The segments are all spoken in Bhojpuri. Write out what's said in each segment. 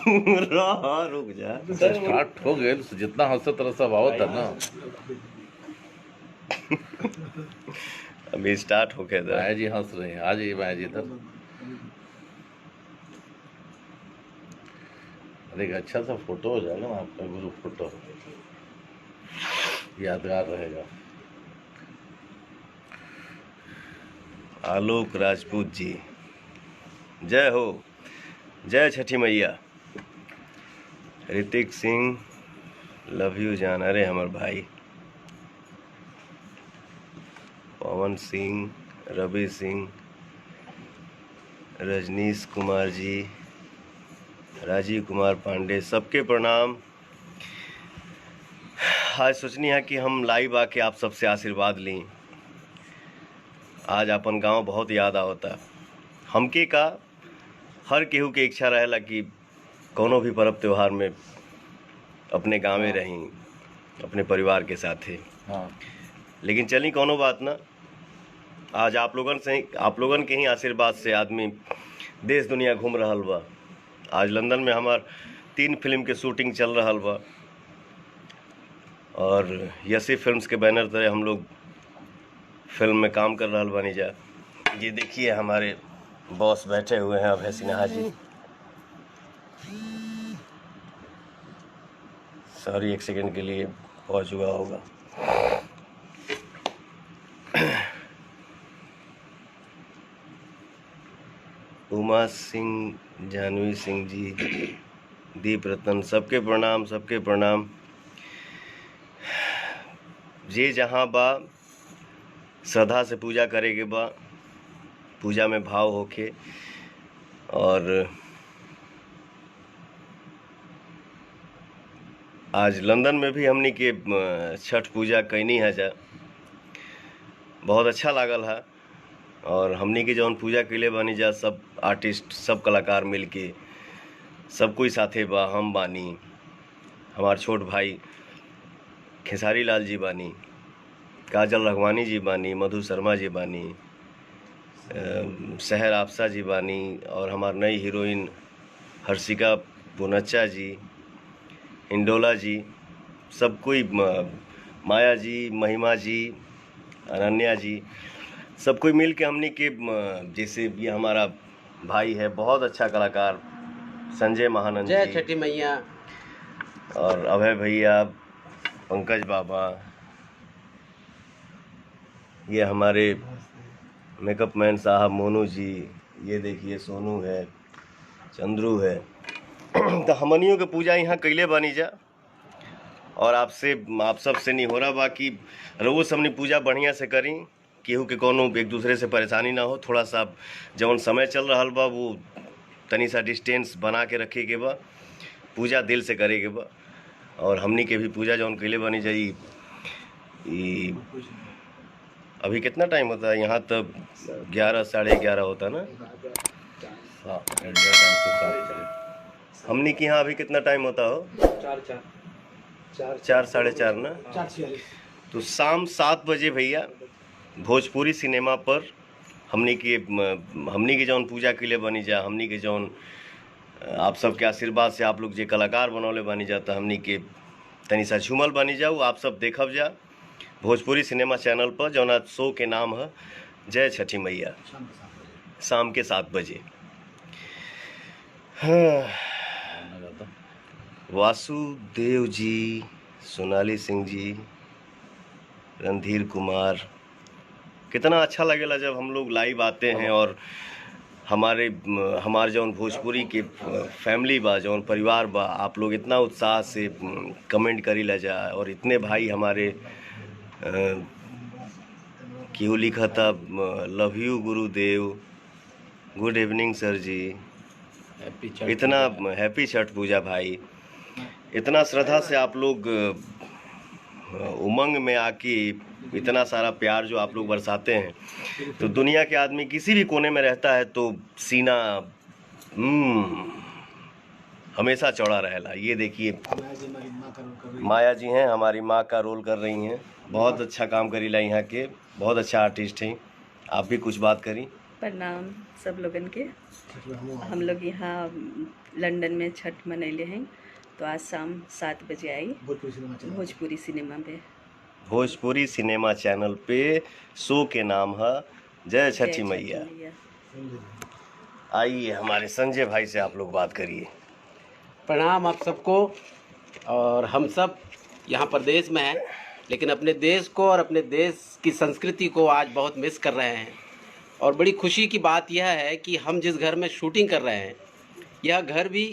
रुक जा, स्टार्ट हो गए तो जितना हंस तरह सब आवत है ना। अभी स्टार्ट हो गया था। माया जी हंस रही हैं, आ जाइए माया जी इधर। अरे एक अच्छा सा फोटो हो जाएगा ना आपका, ग्रुप फोटो यादगार रहेगा। आलोक राजपूत जी, जय हो, जय छठी मैया। ऋतिक सिंह, लव यू जान, अरे हमर भाई। पवन सिंह, रवि सिंह, रजनीश कुमार जी, राजीव कुमार पांडे, सबके प्रणाम। आज सोचनी है कि हम लाइव आके आप सबसे आशीर्वाद ली। आज अपन गांव बहुत याद आवता। हमके का हर केहू के इच्छा रहेला कि कोनो भी पर्व त्योहार में अपने गाँव में रहीं, अपने परिवार के साथे। हाँ लेकिन चली कोनो बात ना, आज आप लोगन के ही आशीर्वाद से आदमी देश दुनिया घूम रहल बा। आज लंदन में हमार 3 फिल्म के शूटिंग चल रहल बा और यसी फिल्म्स के बैनर तले हम लोग फिल्म में काम कर रहल बानी जा। ये देखिए हमारे बॉस बैठे हुए हैं अभय सिन्हा जी। सॉरी, एक सेकंड के लिए पहुंच हुआ होगा। उमा सिंह, जानवी सिंह जी, दीप रतन, सबके प्रणाम, सबके प्रणाम। जे जहाँ बा श्रद्धा से पूजा करे के बा, पूजा में भाव होके। और आज लंदन में भी हमनी के छठ पूजा कैनी है जा, बहुत अच्छा लागल है। और हमनी के जौन पूजा कैले बानी जा, सब आर्टिस्ट, सब कलाकार मिल के, सब कोई साथे बा। हम बानी, हमार छोट भाई खेसारी लाल जी बानी, काजल रघवानी जी बानी, मधु शर्मा जी बानी, सहर आपसा जी बानी, और हमार नई हीरोइन हर्षिका पुनच्चा जी, इंडोला जी, सब कोई, माया जी, महिमा जी, अनन्या जी, सब कोई मिल के हमनी के, जैसे ये हमारा भाई है बहुत अच्छा कलाकार संजय महानंद जी, जय छठी मैया, और अभय भैया, पंकज बाबा, ये हमारे मेकअप मैन साहब मोनू जी, ये देखिए सोनू है, चंद्रू है। तो हमनियों के पूजा यहाँ कैले बानी जा। और आप सब से नहीं हो रहा बाकी रोज हमने पूजा बढ़िया से करी, केहू के कोनो एक दूसरे से परेशानी ना हो। थोड़ा सा जौन समय चल रहा बा वो तनी सा डिस्टेंस बना के रखे के बा, पूजा दिल से करे के बा। और हमनी के भी पूजा जौन कैले बनी जाई। अभी कितना टाइम होता है यहाँ? तब 11 साढ़े 11 होता ना। हाँ, इंडिया टाइम से 7 हमनी के यहाँ अभी कितना टाइम होता हो? 4 साढ़े 4 ना। तो शाम 7 बजे भैया भोजपुरी सिनेमा पर हमनी के जौन पूजा के लिए बनी जा, हमनी के जौन आप सबके आशीर्वाद से आप लोग जे कलाकार बनौले बनी जा, तो हमनी के तनी सा झूमल बनी जाऊ। आप सब देखब जा भोजपुरी सिनेमा चैनल पर, जौना शो के नाम है जय छठी मैया, शाम के 7 बजे। हाँ, वासुदेव जी, सोनाली सिंह जी, रणधीर कुमार, कितना अच्छा लगेला जब हम लोग लाइव आते हैं और हमारे जौन भोजपुरी के फैमिली बा, जौन परिवार बा, आप लोग इतना उत्साह से कमेंट करी ला जा। और इतने भाई हमारे क्यों लिखा था, love you Gurudev, good evening सर जी, इतना हैप्पी छठ पूजा भाई। इतना श्रद्धा से आप लोग उमंग में आके इतना सारा प्यार जो आप लोग बरसाते हैं, तो दुनिया के आदमी किसी भी कोने में रहता है तो सीना हमेशा चौड़ा रहेला। ये देखिए माया जी हैं, हमारी माँ का रोल कर रही हैं, बहुत अच्छा काम करीला यहाँ के, बहुत अच्छा आर्टिस्ट हैं। आप भी कुछ बात करी। प्रणाम सब लोगन के। हम लोग यहाँ लंदन में छठ मनैले हैं, तो आज शाम 7 बजे आई भोजपुरी सिनेमा में। भोजपुरी सिनेमा चैनल पे शो के नाम है जय छठी मैया। आइए हमारे संजय भाई से आप लोग बात करिए। प्रणाम आप सबको। और हम सब यहाँ प्रदेश में हैं, लेकिन अपने देश को और अपने देश की संस्कृति को आज बहुत मिस कर रहे हैं। और बड़ी खुशी की बात यह है कि हम जिस घर में शूटिंग कर रहे हैं, यह घर भी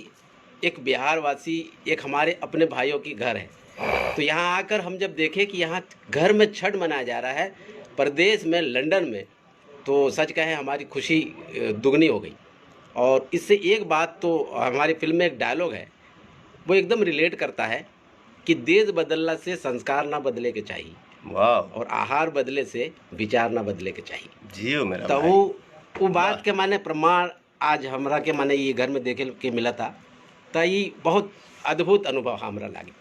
एक बिहारवासी, एक हमारे अपने भाइयों की घर है। तो यहाँ आकर हम जब देखें कि यहाँ घर में छठ मनाया जा रहा है प्रदेश में, लंदन में, तो सच कहें हमारी खुशी दुगनी हो गई। और इससे एक बात, तो हमारी फिल्म में एक डायलॉग है, वो एकदम रिलेट करता है कि देश बदलने से संस्कार ना बदले के चाहिए, वाह, और आहार बदले से विचार ना बदले के चाहिए। जियो मेरा तो भाई। वो बात के माने प्रमाण आज हमरा के माने ये घर में देखे के मिला था। तो ये बहुत अद्भुत अनुभव हमरा लगे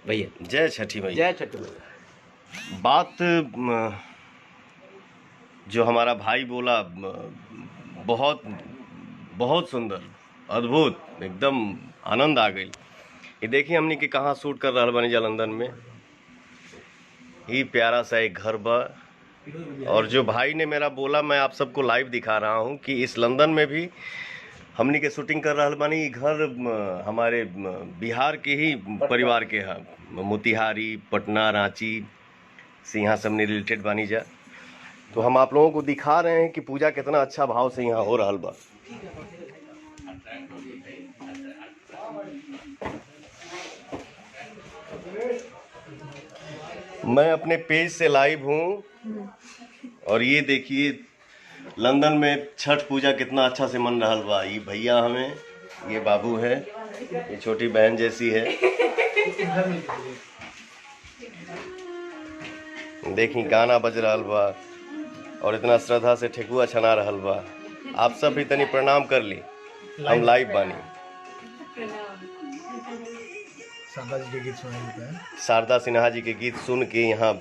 भैया। जय छठी मैया। जय छठ मैया। बात जो हमारा भाई बोला बहुत बहुत सुंदर, अद्भुत, एकदम आनंद आ गई। ये देखिए हमने कि कहाँ शूट कर रहा बनी जा लंदन में। ही प्यारा सा एक घर बा। और जो भाई ने मेरा बोला, मैं आप सबको लाइव दिखा रहा हूँ कि इस लंदन में भी हमनी के शूटिंग कर रहा बानी। घर हमारे बिहार के ही परिवार के हैं, मोतिहारी, पटना, रांची से यहाँ सब रिलेटेड बानी जा। तो हम आप लोगों को दिखा रहे हैं कि पूजा कितना अच्छा भाव से यहाँ हो रहा बा। मैं अपने पेज से लाइव हूँ और ये देखिए लंदन में छठ पूजा कितना अच्छा से मन रहा बा। ये भैया हमें, ये बाबू है, ये छोटी बहन जैसी है। देखी गाना बज रहा बा और इतना श्रद्धा से ठेकुआ छना रहा बा। आप सब भी तनी प्रणाम कर ली, हम लाइव बानी। शारदा सिन्हा जी के गीत सुन के यहाँ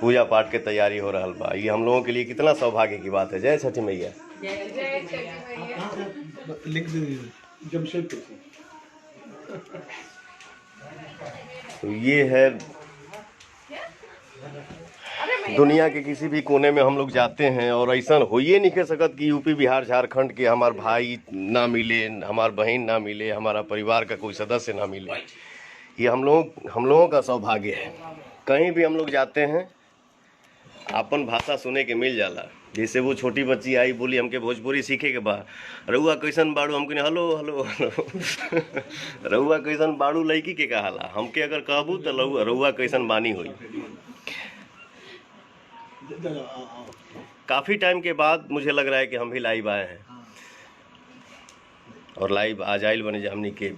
पूजा पाठ के तैयारी हो रहा बा। ये हम लोगों के लिए कितना सौभाग्य की बात है। जय छठी मैया। तो ये है दुनिया के किसी भी कोने में हम लोग जाते हैं और ऐसा हो ये नहीं कह सकत कि यूपी, बिहार, झारखंड के हमार भाई ना मिले, हमार बहन ना मिले, हमारा परिवार का कोई सदस्य ना मिले। ये हम लोगों का सौभाग्य है। कहीं भी हम लोग जाते हैं अपन भाषा सुने के मिल जाला। जैसे वो छोटी बच्ची आई, बोली हमके भोजपुरी सीखे के बा, रउआ कैसन बाड़ू, हमके हेलो हेलो हेलो रउआ कैसन बाड़ू लड़की के कहाला, हमके अगर कहबू तो रउआ कैसन बानी हुई। काफ़ी टाइम के बाद मुझे लग रहा है कि हम भी लाइव आए हैं और लाइव आज आइल बने हमनी के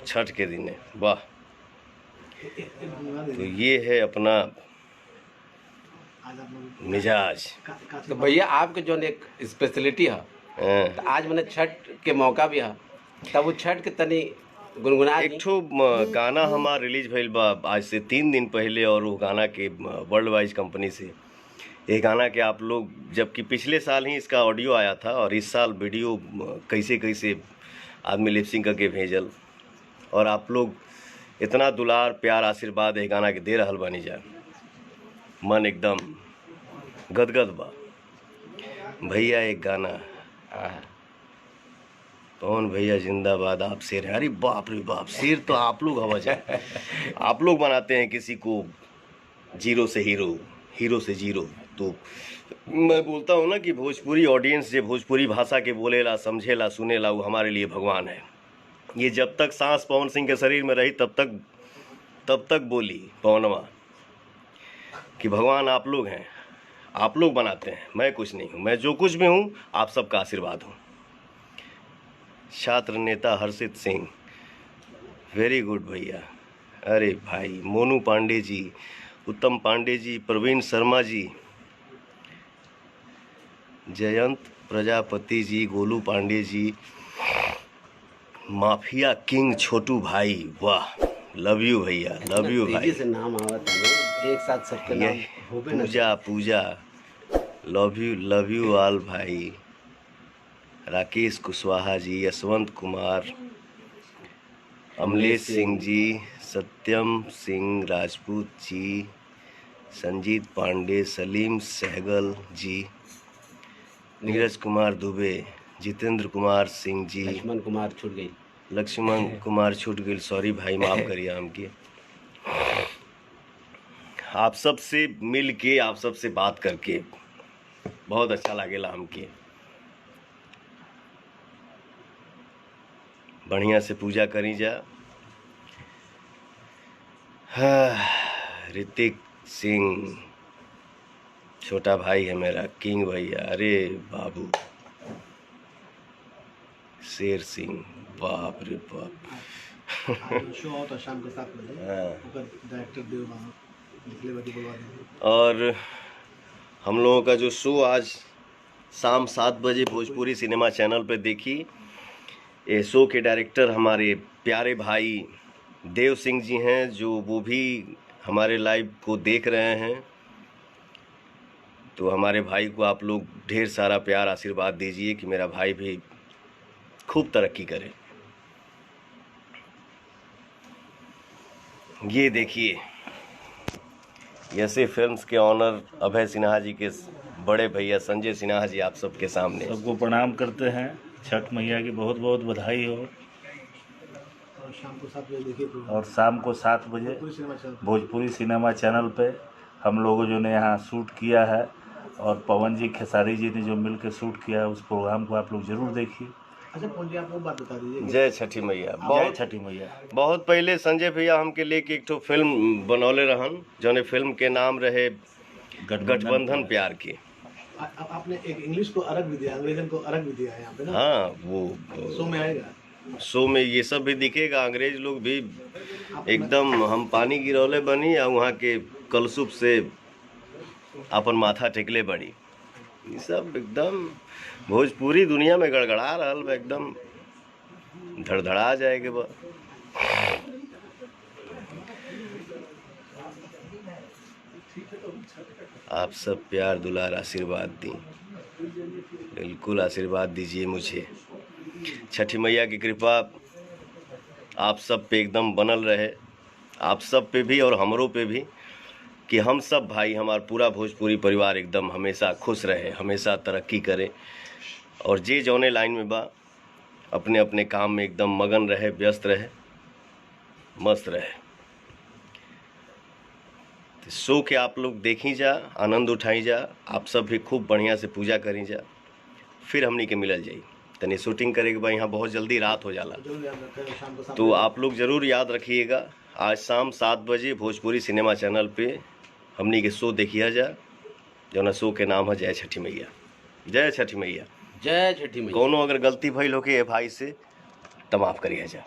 छठ के दिन। वाह। तो ये है अपना मिजाज। तो भैया आपके जो एक स्पेशलिटी है, तो आज मैंने छठ के मौका भी है, तब वो छठ के तनी गुनगुना एक ठो गाना हमारा रिलीज भइल बा आज से 3 दिन पहले। और वो गाना के वर्ल्ड वाइज कंपनी से ये गाना के आप लोग, जबकि पिछले साल ही इसका ऑडियो आया था और इस साल वीडियो कैसे कैसे आदमी लिपसिंग करके भेजल, और आप लोग इतना दुलार प्यार आशीर्वाद ये गाना के दे रहल बानी जा। मन एकदम गदगद बा। भैया एक गाना, पवन भैया जिंदाबाद, आप शेर हैं। अरे बाप रे बाप, शेर तो आप लोग हवा जाए। आप लोग बनाते हैं किसी को जीरो से हीरो, हीरो से जीरो। तो मैं बोलता हूँ ना कि भोजपुरी ऑडियंस जो भोजपुरी भाषा के बोलेला, समझेला, सुनेला, वो हमारे लिए भगवान है। ये जब तक सांस पवन सिंह के शरीर में रही तब तक बोली पवनवा कि भगवान आप लोग हैं, आप लोग बनाते हैं, मैं कुछ नहीं हूँ। मैं जो कुछ भी हूँ आप सबका आशीर्वाद हूँ। छात्र नेता हर्षित सिंह, वेरी गुड भैया। अरे भाई, मोनू पांडे जी, उत्तम पांडे जी, प्रवीण शर्मा जी, जयंत प्रजापति जी, गोलू पांडे जी, माफिया किंग छोटू भाई, वाह, लव यू भैया, लव यू भाई। से नाम आवा था ना, एक साथ सबके नाम होबे ना। पूजा लव यू ऑल भाई, राकेश कुशवाहा जी, यशवंत कुमार, अमलेश सिंह जी, सत्यम सिंह राजपूत जी, संजीत पांडे, सलीम सहगल जी, नीरज कुमार दुबे, जितेंद्र कुमार सिंह जी, लक्ष्मण कुमार छूट गई। लक्ष्मण कुमार छूट गई, सॉरी भाई, माफ करिए हमके। आप सब से मिल के, आप सब से बात करके बहुत अच्छा लागेला हमके। बढ़िया से पूजा करी जा। ऋतिक सिंह छोटा भाई है मेरा, किंग भैया, अरे बाबू, शेर सिंह, बाप रे बाप। शो होता शाम को 7 बजे। डायरेक्टर देव मामा निकले बाकी बुलवा देंगे। और हम लोगों का जो शो आज शाम 7 बजे भोजपुरी सिनेमा चैनल पे देखी, ये शो के डायरेक्टर हमारे प्यारे भाई देव सिंह जी हैं, जो वो भी हमारे लाइव को देख रहे हैं। तो हमारे भाई को आप लोग ढेर सारा प्यार आशीर्वाद दीजिए कि मेरा भाई भी खूब तरक्की करे। ये देखिए, ऐसे फिल्म्स के ऑनर अभय सिन्हा जी के बड़े भैया संजय सिन्हा जी आप सबके सामने। सबको प्रणाम करते हैं। छठ मैया की बहुत बहुत बधाई हो। और शाम को 7 बजे देखिए प्रोग्राम। और शाम को 7 बजे Bhojpuri cinema channel. Bhojpuri cinema channel पे हम लोगों जो ने यहाँ शूट किया है, और पवन जी खेसारी जी ने जो मिलकर शूट किया है, उस प्रोग्राम को आप लोग जरूर देखिए। अच्छा पवन जी, आप वो बात बता दीजिए। जय छठी मैया। जय बहुत छठी मैया। बहुत पहले संजय भैया हमके लेके एक ठो फिल्म बनौले रहन, जौने फिल्म के नाम रहे गठबंधन प्यार के। आपने एक इंग्लिश को अलग भी दिया, अंग्रेजन को अलग भी दिया है यहाँ पे ना। हाँ, वो शो में आएगा। शो में ये सब भी दिखेगा। अंग्रेज लोग भी एकदम हम पानी गिरौले बनी, और वहाँ के कलसुप से अपन माथा टेकले बड़ी। ये सब एकदम भोजपुरी दुनिया में गड़गड़ा रहल बा, एकदम धड़धड़ा जाएगा बा। आप सब प्यार दुलार आशीर्वाद दी, बिल्कुल आशीर्वाद दीजिए मुझे। छठी मैया की कृपा आप सब पे एकदम बनल रहे, आप सब पे भी और हमरों पे भी, कि हम सब भाई, हमारा पूरा भोजपुरी परिवार एकदम हमेशा खुश रहे, हमेशा तरक्की करे, और जे जौने लाइन में बा अपने अपने काम में एकदम मगन रहे, व्यस्त रहे, मस्त रहे। तो शो के आप लोग देखी जा, आनंद उठाई जा, आप सब भी खूब बढ़िया से पूजा करी जा। फिर हमनी के मिलल जाई, तनी शूटिंग करे के बा, यहाँ बहुत जल्दी रात हो जाला। जरूर याद रखें शाम को 7 तो आप लोग ज़रूर याद रखिएगा, आज शाम 7 बजे भोजपुरी सिनेमा चैनल पे हमनी के शो देखिया जा, जौना शो के नाम है जय छठी मैया। जय छठी मैया। जय छठी मैया। कोनो अगर गलती भइल होके ए भाई से, तो माफ़ करिए जा।